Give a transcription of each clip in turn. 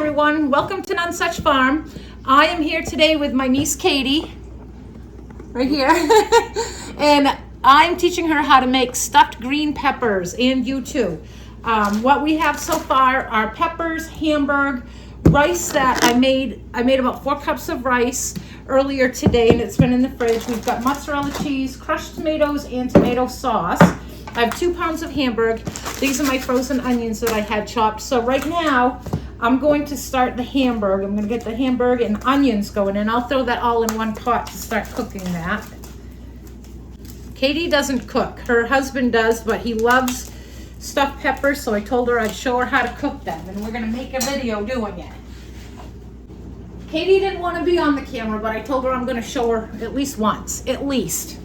everyone, welcome to None Such Farm. I am here today with my niece Katie, right here, and I'm teaching her how to make stuffed green peppers, and you too. What we have so far are peppers, Hamburg, rice that I made about 4 cups of rice earlier today, and it's been in the fridge. We've got mozzarella cheese, crushed tomatoes, and tomato sauce. I have 2 pounds of Hamburg. These are my frozen onions that I had chopped. So right now, I'm going to start the Hamburg. I'm going to get the Hamburg and onions going, and I'll throw that all in one pot to start cooking that. Katie doesn't cook. Her husband does, but he loves stuffed peppers, so I told her I'd show her how to cook them, and we're going to make a video doing it. Katie didn't want to be on the camera, but I told her I'm going to show her at least once. At least.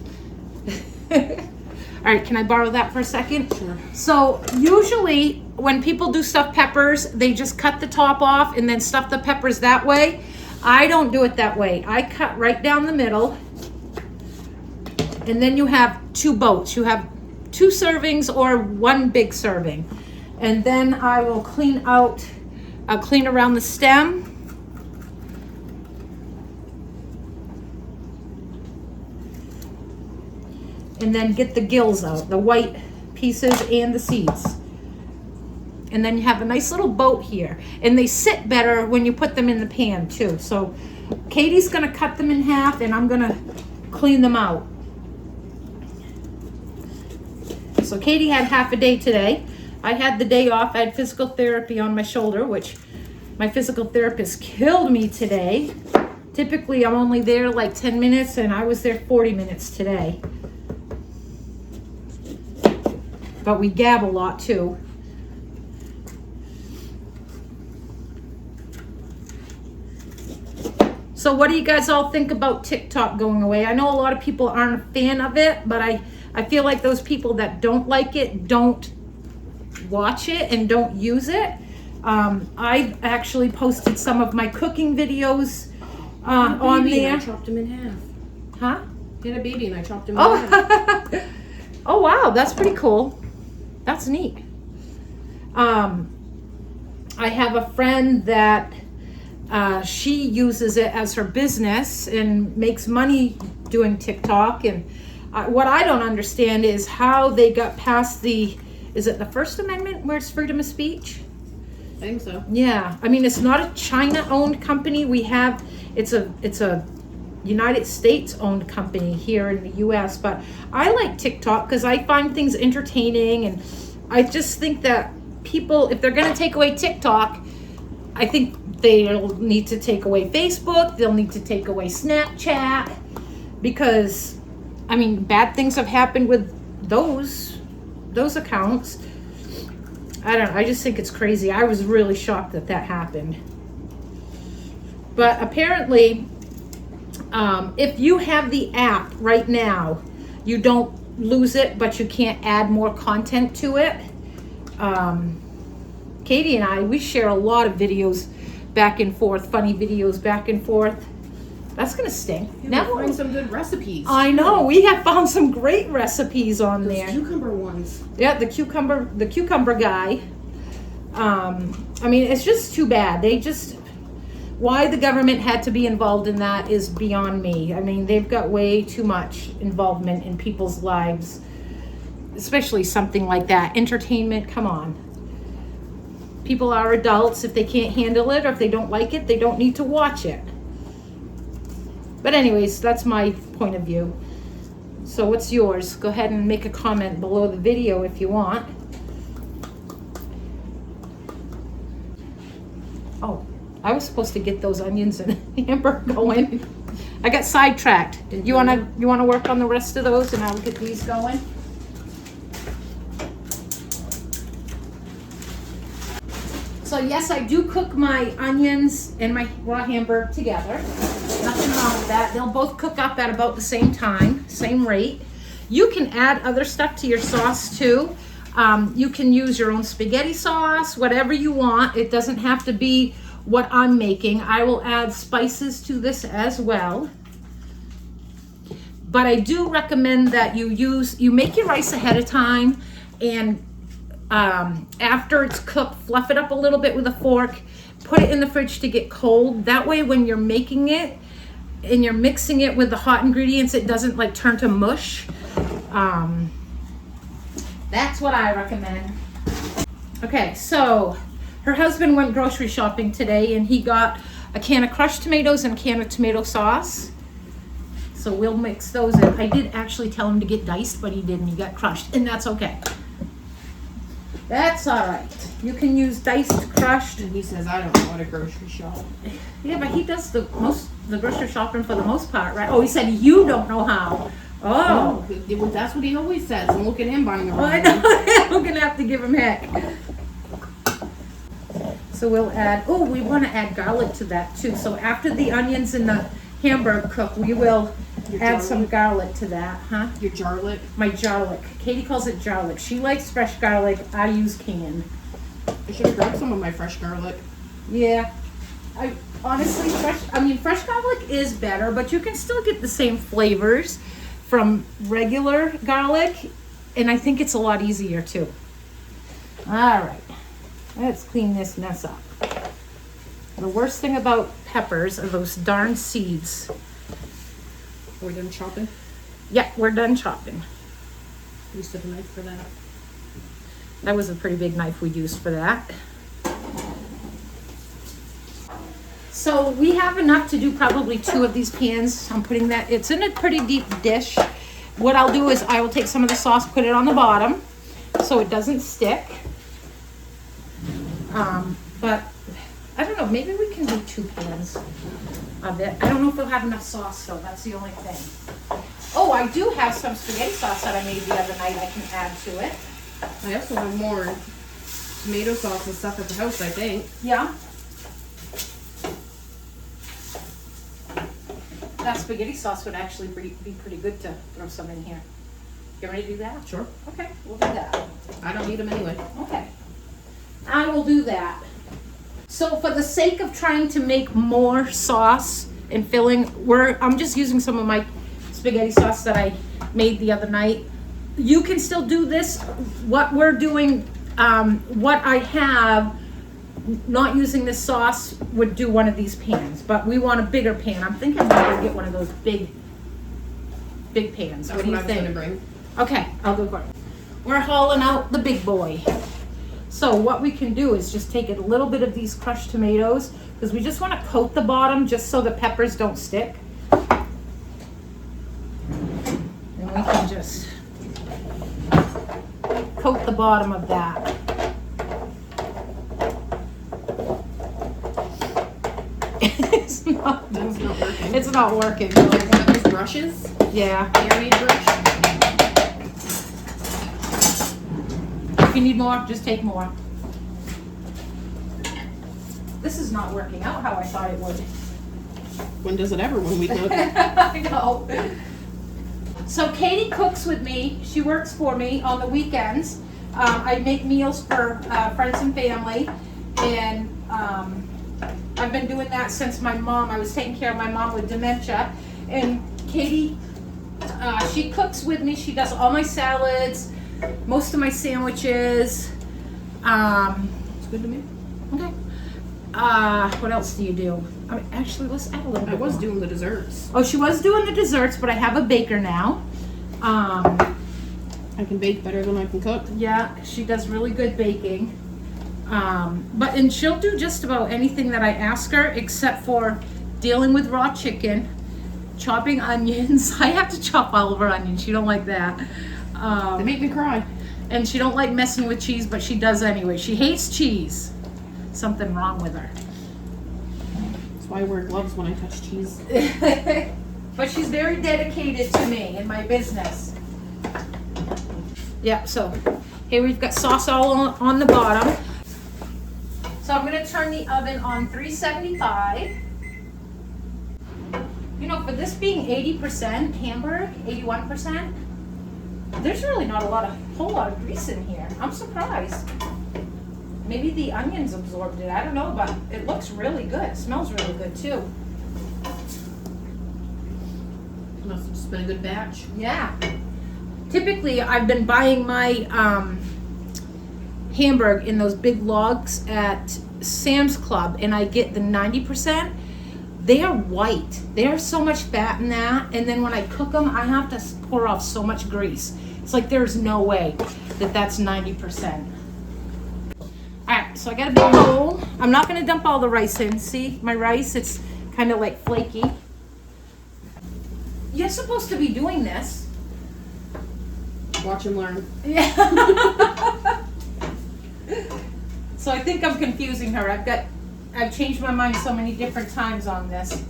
All right, can I borrow that for a second? Sure. So usually when people do stuffed peppers, they just cut the top off and then stuff the peppers that way. I don't do it that way. I cut right down the middle, and then you have 2 boats. You have 2 servings or 1 big serving. And then I will I'll clean around the stem. And then get the gills out, the white pieces and the seeds. And then you have a nice little boat here. And they sit better when you put them in the pan too. So Katie's gonna cut them in half, and I'm gonna clean them out. So Katie had half a day today. I had the day off. I had physical therapy on my shoulder, which my physical therapist killed me today. Typically I'm only there like 10 minutes, and I was there 40 minutes today. But we gab a lot too. So what do you guys all think about TikTok going away? I know a lot of people aren't a fan of it, but I feel like those people that don't like it don't watch it and don't use it. I actually posted some of my cooking videos on there. I chopped them in half. Huh? I had a baby and I chopped him in half. Oh wow, that's pretty cool. That's neat. I have a friend that she uses it as her business and makes money doing TikTok. And what I don't understand is how they got past is it the First Amendment where it's freedom of speech? I think so. Yeah, I mean, it's not a China-owned company. It's a United States-owned company here in the U.S., but I like TikTok because I find things entertaining, and I just think that people, if they're going to take away TikTok, I think they'll need to take away Facebook, they'll need to take away Snapchat, because, I mean, bad things have happened with those accounts. I don't know, I just think it's crazy. I was really shocked that happened. But apparently, if you have the app right now, you don't lose it, but you can't add more content to it. Katie and we share a lot of videos back and forth, funny videos back and forth. That's gonna stink. Now we'll find some good recipes. I know, we have found some great recipes on Those there. cucumber ones. Yeah, the cucumber guy. I mean, it's just too bad. Why the government had to be involved in that is beyond me. I mean, they've got way too much involvement in people's lives, especially something like that. Entertainment, come on. People are adults. If they can't handle it or if they don't like it, they don't need to watch it. But anyways, that's my point of view. So what's yours? Go ahead and make a comment below the video if you want. Oh, I was supposed to get those onions and Hamburg going. I got sidetracked. You wanna work on the rest of those, and I'll get these going? So yes, I do cook my onions and my raw Hamburg together. Nothing wrong with that. They'll both cook up at about the same time, same rate. You can add other stuff to your sauce too. You can use your own spaghetti sauce, whatever you want. It doesn't have to be what I'm making. I will add spices to this as well. But I do recommend that you make your rice ahead of time, and after it's cooked, fluff it up a little bit with a fork, put it in the fridge to get cold. That way when you're making it and you're mixing it with the hot ingredients, it doesn't like turn to mush. That's what I recommend. Okay, so her husband went grocery shopping today and he got a can of crushed tomatoes and a can of tomato sauce. So we'll mix those in. I did actually tell him to get diced, but he didn't. He got crushed, and that's okay. That's all right. You can use diced, crushed. And he says, I don't know how to grocery shop. Yeah, but he does the grocery shopping for the most part, right? Oh, he said you don't know how. Oh. No, that's what he always says. And look at him buying the Well, I wrong one. know. I'm gonna have to give him heck. So we'll add. Oh, we want to add garlic to that too. So after the onions and the hamburger cook, we will add some garlic to that, huh? Your garlic. My garlic. Katie calls it garlic. She likes fresh garlic. I use canned. I should have grabbed some of my fresh garlic. Yeah. I honestly fresh garlic is better, but you can still get the same flavors from regular garlic, and I think it's a lot easier too. All right. Let's clean this mess up. The worst thing about peppers are those darn seeds. Are we done chopping? Yeah, we're done chopping. Use the knife for that. That was a pretty big knife we used for that. So we have enough to do probably 2 of these pans. I'm putting that, it's in a pretty deep dish. What I'll do is I will take some of the sauce, put it on the bottom so it doesn't stick. But I don't know, maybe we can do 2 pans of it. I don't know if we'll have enough sauce though, that's the only thing. Oh, I do have some spaghetti sauce that I made the other night I can add to it. I also have more tomato sauce and stuff at the house, I think. Yeah. That spaghetti sauce would actually be pretty good to throw some in here. You ready to do that? Sure. Okay, we'll do that. I don't need them anyway. Okay. I will do that. So for the sake of trying to make more sauce and filling, I'm just using some of my spaghetti sauce that I made the other night. You can still do this. What we're doing, what I have, not using this sauce would do one of these pans, but we want a bigger pan. I'm thinking I'm gonna get one of those big pans. That's What do you I was think? gonna bring. Okay, I'll go for it. We're hauling out the big boy. So what we can do is just take a little bit of these crushed tomatoes, because we just want to coat the bottom just so the peppers don't stick. And we can just coat the bottom of that. It's not, That's not working. it's not working. Got these brushes. Yeah. Air brush. If you need more, just take more. This is not working out how I thought it would. When does it ever when we cook? I know. So Katie cooks with me. She works for me on the weekends. I make meals for friends and family, and I've been doing that since I was taking care of my mom with dementia. And Katie, she cooks with me. She does all my salads, most of my sandwiches. It's good to me. Okay. What else do you do? Actually, let's add a little bit. I was more. doing the desserts. Oh, she was doing the desserts, but I have a baker now. I can bake better than I can cook. Yeah, she does really good baking. And she'll do just about anything that I ask her, except for dealing with raw chicken, chopping onions. I have to chop all of her onions. She don't like that. They make me cry. And she don't like messing with cheese, but she does anyway. She hates cheese. Something wrong with her. That's why I wear gloves when I touch cheese. But she's very dedicated to me and my business. Yeah, so here we've got sauce all on the bottom. So I'm gonna turn the oven on 375. You know, for this being 80% Hamburg, 81%, there's really not a whole lot of grease in here. I'm surprised. Maybe the onions absorbed it, I don't know, but it looks really good. It smells really good too. Must have just been a good batch. Yeah. Typically, I've been buying my Hamburg in those big logs at Sam's Club and I get the 90%, they are white. There's so much fat in that. And then when I cook them, I have to pour off so much grease. It's like there's no way that that's 90%. All right, so I got a big bowl. I'm not gonna dump all the rice in. See my rice? It's kind of like flaky. You're supposed to be doing this. Watch and learn. Yeah. So I think I'm confusing her. I've changed my mind so many different times on this.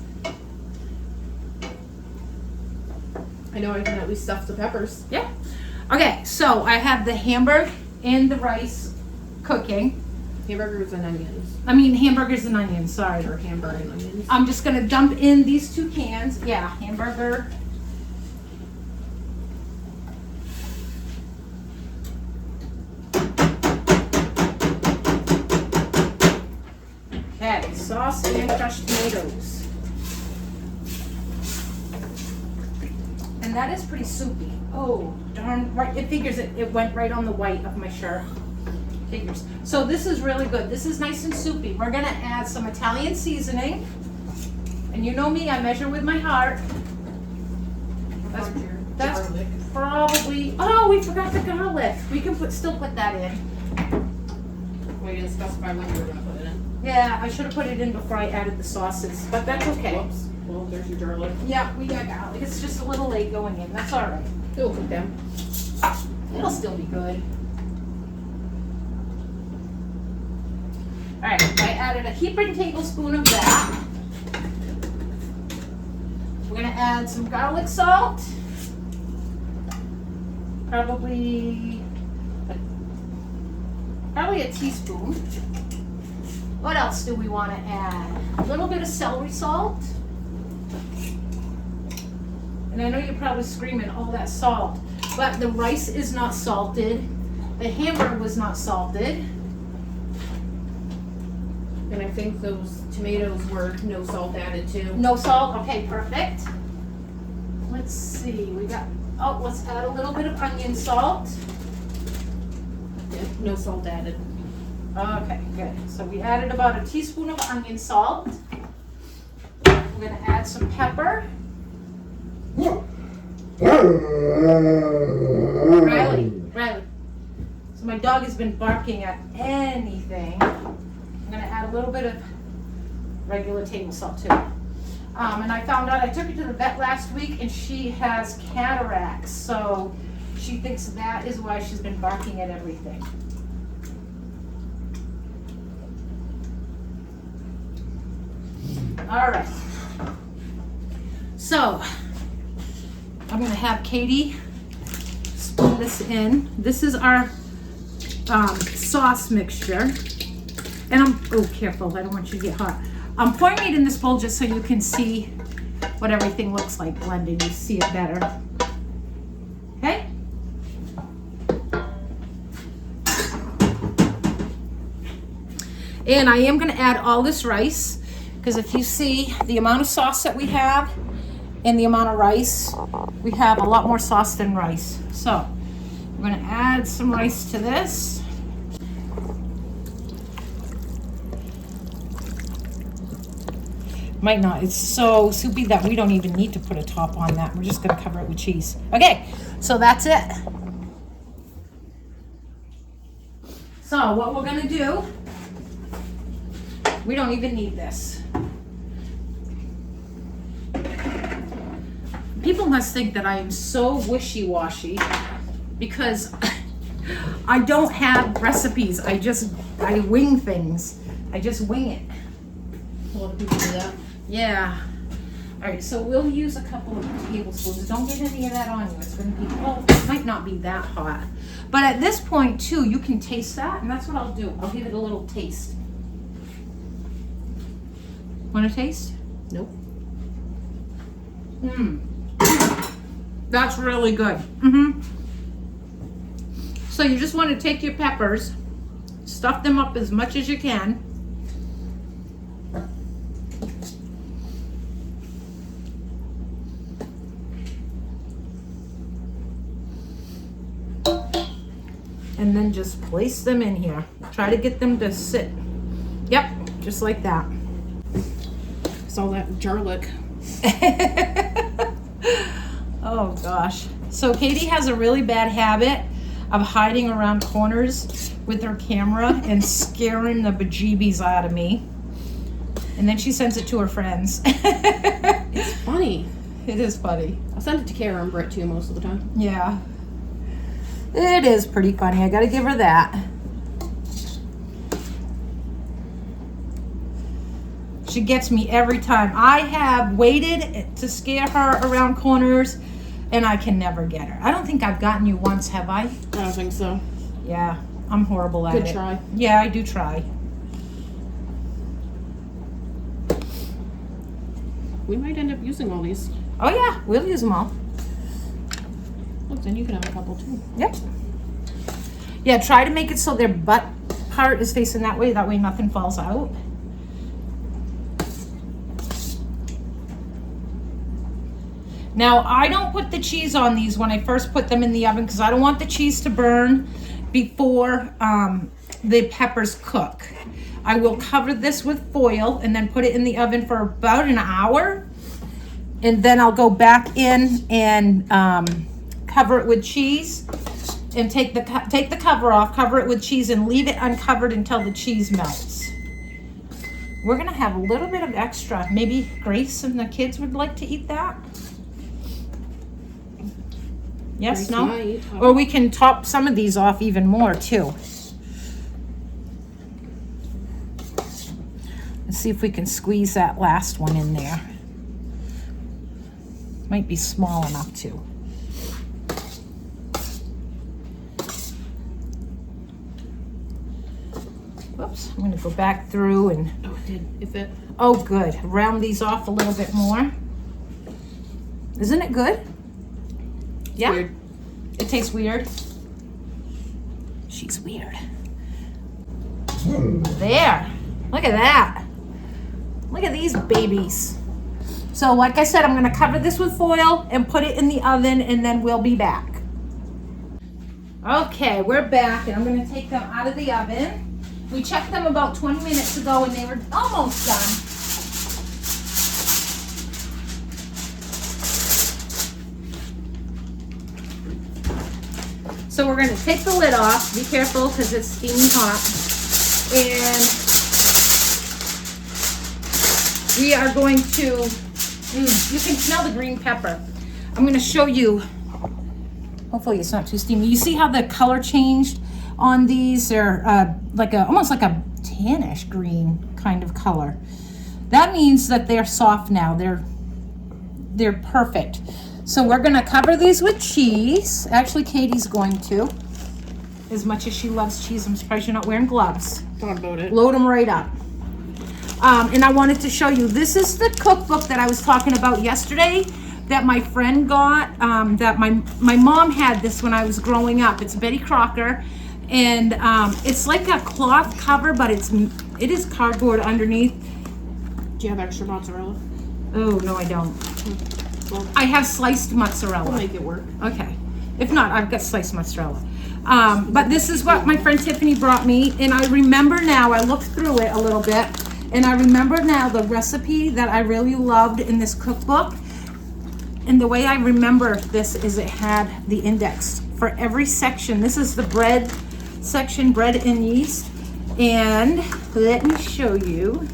I know I can at least stuff the peppers. Yeah. Okay, so I have the hamburger and the rice cooking. Hamburgers and onions. I mean hamburgers and onions, sorry. Or hamburger and onions. I'm just gonna dump in these 2 cans. Yeah, hamburger. Okay, sauce and crushed tomatoes. And that is pretty soupy. Oh, darn, right, it figures it went right on the white of my shirt. Figures. So this is really good. This is nice and soupy. We're gonna add some Italian seasoning. And you know me, I measure with my heart. That's Garlic. probably, oh, we forgot the garlic. We can still put that in. We didn't specify when you were gonna put it in. Yeah, I should have put it in before I added the sauces, but that's okay. Whoops. Well, there's your garlic. Yeah, we got garlic. It's just a little late going in. That's all right. It'll cook down. It'll still be good. All right, I added a heaping tablespoon of that. We're gonna add some garlic salt. Probably a teaspoon. What else do we want to add? A little bit of celery salt. And I know you're probably screaming, oh, that salt. But the rice is not salted. The hamburger was not salted. And I think those tomatoes were no salt added too. No salt? Okay, perfect. Let's see, let's add a little bit of onion salt. Yeah, no salt added. Okay, good. So we added about a teaspoon of onion salt. We're gonna add some pepper. Riley. So my dog has been barking at anything. I'm gonna add a little bit of regular table salt too. And I found out, I took her to the vet last week and she has cataracts. So she thinks that is why she's been barking at everything. All right. So I'm gonna have Katie spoon this in. This is our sauce mixture. And careful, I don't want you to get hot. I'm pouring it in this bowl just so you can see what everything looks like blended. You see it better. Okay? And I am gonna add all this rice, because if you see the amount of sauce that we have and the amount of rice, we have a lot more sauce than rice. So we're gonna add some rice to this. Might not, it's so soupy that we don't even need to put a top on that. We're just gonna cover it with cheese. Okay, so that's it. So what we're gonna do, we don't even need this. People must think that I am so wishy-washy because I don't have recipes. I wing things. I just wing it. A lot of people do that. Yeah. All right, so we'll use a couple of tablespoons. Don't get any of that on you. It's going to be, well, it might not be that hot. But at this point, too, you can taste that, and that's what I'll do. I'll give it a little taste. Want to taste? Nope. That's really good. So you just want to take your peppers, stuff them up as much as you can. And then just place them in here. Try to get them to sit Yep, just like that. It's all that garlic. Oh gosh. So Katie has a really bad habit of hiding around corners with her camera and scaring the bejeebies out of me. And then she sends it to her friends. It's funny. It is funny. I send it to Kara and Britt too most of the time. Yeah. It is pretty funny. I gotta give her that. She gets me every time. I have waited to scare her around corners and I can never get her. I don't think I've gotten you once, have I? I don't think so. Yeah, I'm horrible at it. Good try. Yeah, I do try. We might end up using all these. Oh yeah, we'll use them all. Look, then you can have a couple too. Yep. Yeah, try to make it so their butt part is facing that way. That way nothing falls out. Now, I don't put the cheese on these when I first put them in the oven because I don't want the cheese to burn before the peppers cook. I will cover this with foil and then put it in the oven for about an hour. And then I'll go back in and cover it with cheese and take the cover off, cover it with cheese and leave it uncovered until the cheese melts. We're gonna have a little bit of extra. Maybe Grace and the kids would like to eat that. Yes, Grace no? might. Or we can top some of these off even more too. Let's see if we can squeeze that last one in there. Might be small enough too. Whoops, I'm gonna go back through and, Oh, it did. It fit. oh good, round these off a little bit more. Isn't it good? Yeah, Weird. it tastes weird. She's weird. There, look at that. Look at these babies. So like I said, I'm gonna cover this with foil and put it in the oven and then we'll be back. Okay, we're back and I'm gonna take them out of the oven. We checked them about 20 minutes ago and they were almost done. So we're gonna take the lid off. Be careful because it's steaming hot. And we are going to, you can smell the green pepper. I'm gonna show you, hopefully it's not too steamy. You see how the color changed on these? They're almost like a tannish green kind of color. That means that they're soft now. They're perfect. So we're gonna cover these with cheese. Actually, Katie's going to. As much as she loves cheese, I'm surprised you're not wearing gloves. Thought about it. Load them right up. And I wanted to show you, this is the cookbook that I was talking about yesterday that my friend got, that my mom had this when I was growing up. It's Betty Crocker, and it's like a cloth cover, but it is cardboard underneath. Do you have extra mozzarella? Oh, no, I don't. Well, I have sliced mozzarella. we'll make it work. Okay. If not, I've got sliced mozzarella. But this is what my friend Tiffany brought me, and I remember now, I looked through it a little bit, and I remember now the recipe that I really loved in this cookbook. And the way I remember this is it had the index for every section. This is the bread section, bread and yeast. And let me show you.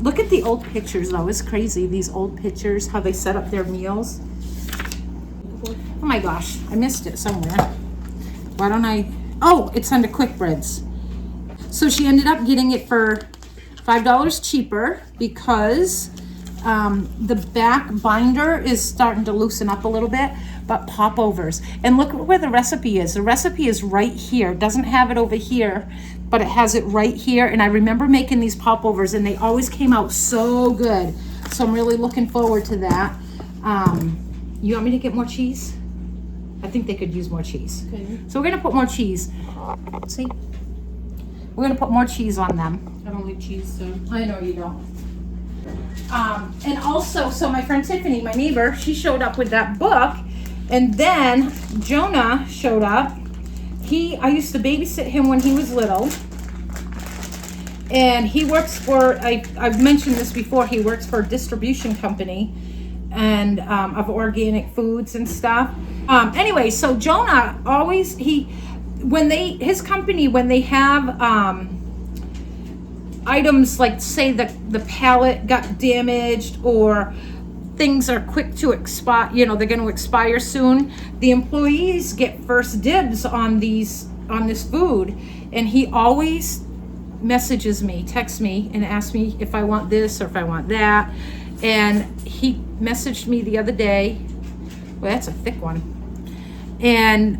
Look at the old pictures though, it's crazy, these old pictures, how they set up their meals. Oh my gosh, I missed it somewhere. Why don't I, oh, it's under Quick Breads. So she ended up getting it for $5 cheaper because the back binder is starting to loosen up a little bit, but popovers. And look where the recipe is. The recipe is right here. It doesn't have it over here, but it has it right here. And I remember making these popovers and they always came out so good. So I'm really looking forward to that. You want me to get more cheese? I think they could use more cheese. Okay. So we're gonna put more cheese. See? We're gonna put more cheese on them. I don't like cheese, so. I know you don't. And also, so my friend Tiffany, my neighbor, she showed up with that book, and then Jonah showed up. I used to babysit him when he was little, And he works for, I've mentioned this before, he works for a distribution company and of organic foods and stuff. Anyway, so Jonah always, his company, when they have items like, say the pallet got damaged or things are quick to expire, they're going to expire soon, the employees get first dibs on this food. And he always messages me, texts me, and asks me if I want this or if I want that. And he messaged me the other day. Well, that's a thick one. And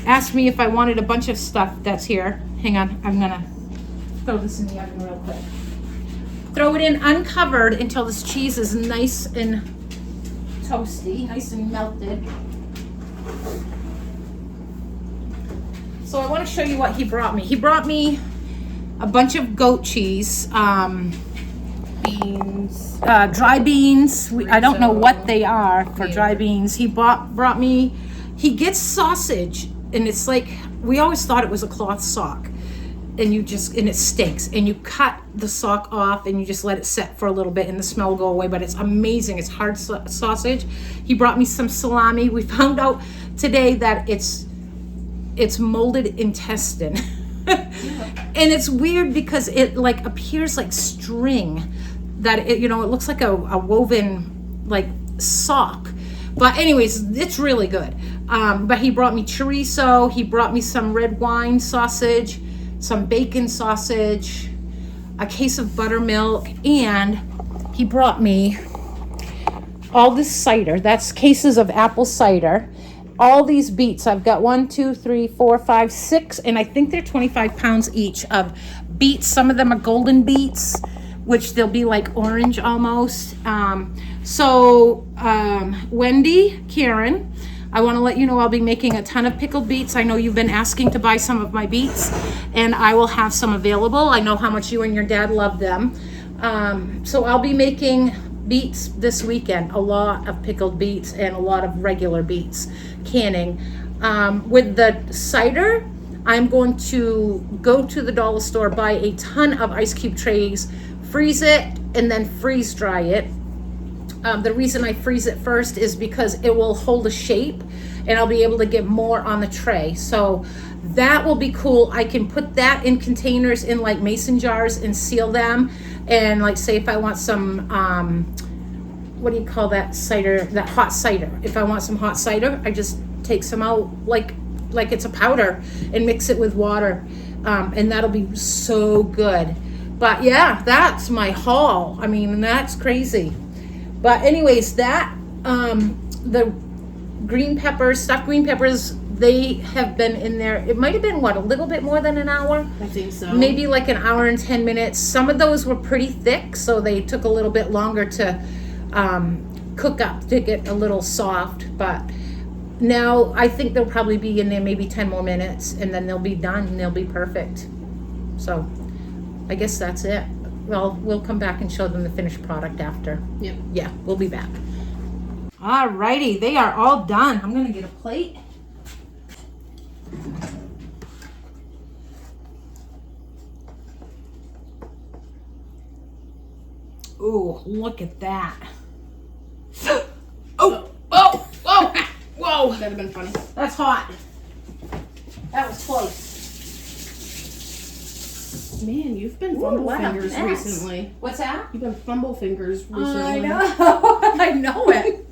asked me if I wanted a bunch of stuff that's here. Hang on, I'm gonna throw this in the oven real quick. Throw it in uncovered until this cheese is nice and toasty, nice and melted. So I want to show you what he brought me. He brought me a bunch of goat cheese, Beans. dry beans. I don't know what they are for dry beans. He brought me, he gets sausage, and it's like, we always thought it was a cloth sock. And and it stinks. And you cut the sock off and you just let it set for a little bit and the smell will go away, but it's amazing. It's hard sausage. He brought me some salami. We found out today that it's molded intestine. And it's weird because it like appears like string, that it looks like a woven like sock. But anyways, it's really good. But he brought me chorizo. He brought me some red wine sausage, some bacon sausage, a case of buttermilk, and he brought me all this cider. That's cases of apple cider. All these beets. I've got 1, 2, 3, 4, 5, 6, and I think they're 25 pounds each of beets. Some of them are golden beets, which they'll be like orange almost. Wendy, Karen, I want to let you know I'll be making a ton of pickled beets. I know you've been asking to buy some of my beets, and I will have some available. I know how much you and your dad love them. So I'll be making beets this weekend, a lot of pickled beets and a lot of regular beets, canning. With the cider, I'm going to go to the dollar store, buy a ton of ice cube trays, freeze it, and then freeze dry it. The reason I freeze it first is because it will hold a shape and I'll be able to get more on the tray. So that will be cool. I can put that in containers in like mason jars and seal them. And like, say if I want some, what do you call that cider, that hot cider. If I want some hot cider, I just take some out like it's a powder and mix it with water. And that'll be so good. But yeah, that's my haul. I mean, that's crazy. But anyways, that, the green peppers, stuffed green peppers, they have been in there. It might have been, a little bit more than an hour? I think so. Maybe like an hour and 10 minutes. Some of those were pretty thick, so they took a little bit longer to cook up, to get a little soft. But now I think they'll probably be in there maybe 10 more minutes, and then they'll be done and they'll be perfect. So I guess that's it. Well, we'll come back and show them the finished product after. Yep. Yeah, we'll be back. Alrighty, they are all done. I'm gonna get a plate. Ooh, look at that. Oh, whoa, whoa, whoa. That'd have been funny. That's hot. That was close. Man, you've been Ooh, fumble what a fingers mess. recently. What's that? You've been fumble fingers recently. I know. I know it.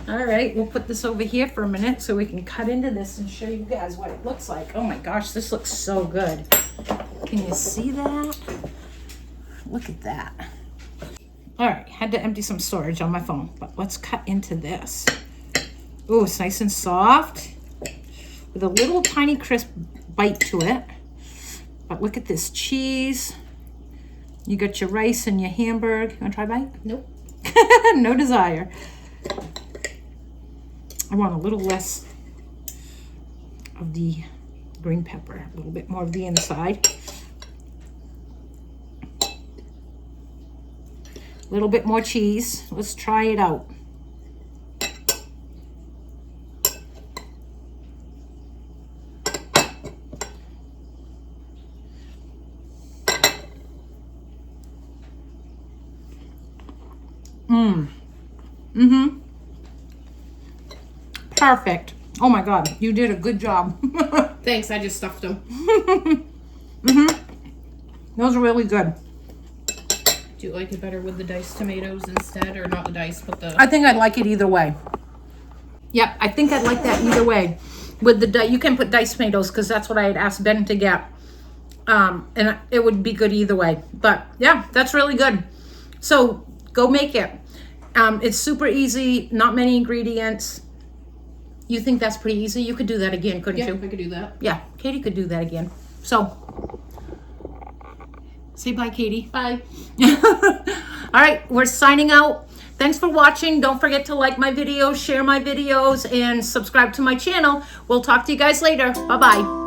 All right, we'll put this over here for a minute so we can cut into this and show you guys what it looks like. Oh my gosh, this looks so good. Can you see that? Look at that. All right, had to empty some storage on my phone, but let's cut into this. Oh, it's nice and soft with a little tiny crisp bite to it. But look at this cheese. You got your rice and your hamburger. You want to try a bite? Nope. No desire. I want a little less of the green pepper, a little bit more of the inside. A little bit more cheese. Let's try it out. Perfect. Oh my God, you did a good job. Thanks, I just stuffed them. Those are really good. Do you like it better with the diced tomatoes instead, or not the diced, but the... I think I'd like it either way. Yep, I think I'd like that either way. With the you can put diced tomatoes because that's what I had asked Ben to get. And it would be good either way. But yeah, that's really good. So go make it. It's super easy, not many ingredients. You think that's pretty easy? You could do that again, couldn't Yeah, you? I could do that. Yeah, Katie could do that again. So, say bye, Katie. Bye. All right, we're signing out. Thanks for watching. Don't forget to like my videos, share my videos, and subscribe to my channel. We'll talk to you guys later. Bye-bye.